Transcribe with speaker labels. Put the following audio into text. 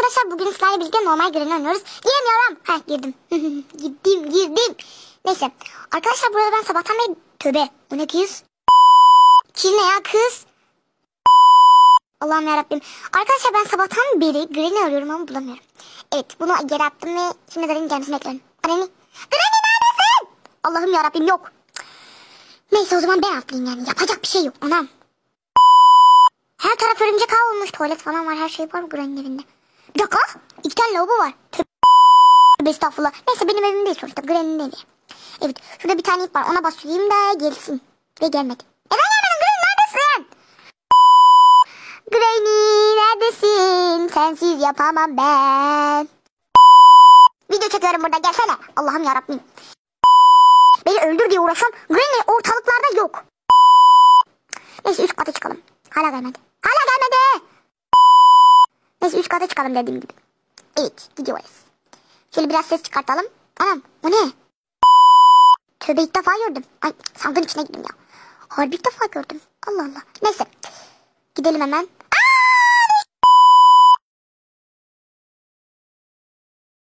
Speaker 1: Arkadaşlar bugün sizlerle birlikte normal Granny oynuyoruz. Giremiyorum. Heh girdim. girdim. Neyse. Arkadaşlar burada ben sabahtan beri tövbe. O ne kız? Kız ne ya kız? Allah'ım yarabbim. Arkadaşlar ben sabahtan beri Granny arıyorum ama bulamıyorum. Evet bunu geri attım ve şimdi Granny'nin gelmesini bekliyorum. Granny neredesin? Allah'ım yarabbim yok. Neyse o zaman ben atlayayım yani. Yapacak bir şey yok. Anam. Her taraf örümcek ağ olmuş. Tuvalet falan var. Her şey var Granny'nin evinde. Bir dakika. 2 tane lavabo var. Tövbe estağfurullah. Neyse benim evim değil sonuçta. Granny'nin evi. Evet. Şurada bir tane ip var. Ona basayım da gelsin. Ve gelmedi. Neden gelmedin Granny? Neredesin? Granny neredesin? Sensiz yapamam ben. Video çekiyorum burada. Gelsene. Allah'ım yarabbim. Beni öldür diye uğraşan Granny ortalıklarda yok. Neyse üst kata çıkalım. Hala gelmedi. Hala gelmedi. Neyse üst kata çıkalım dediğim gibi. Evet gidiyoruz. Şöyle biraz ses çıkartalım. Anam o ne? Tövbe ilk defa gördüm. Ay sandığın içine girdim ya. Harbi ilk defa gördüm. Allah Allah. Neyse. Gidelim hemen.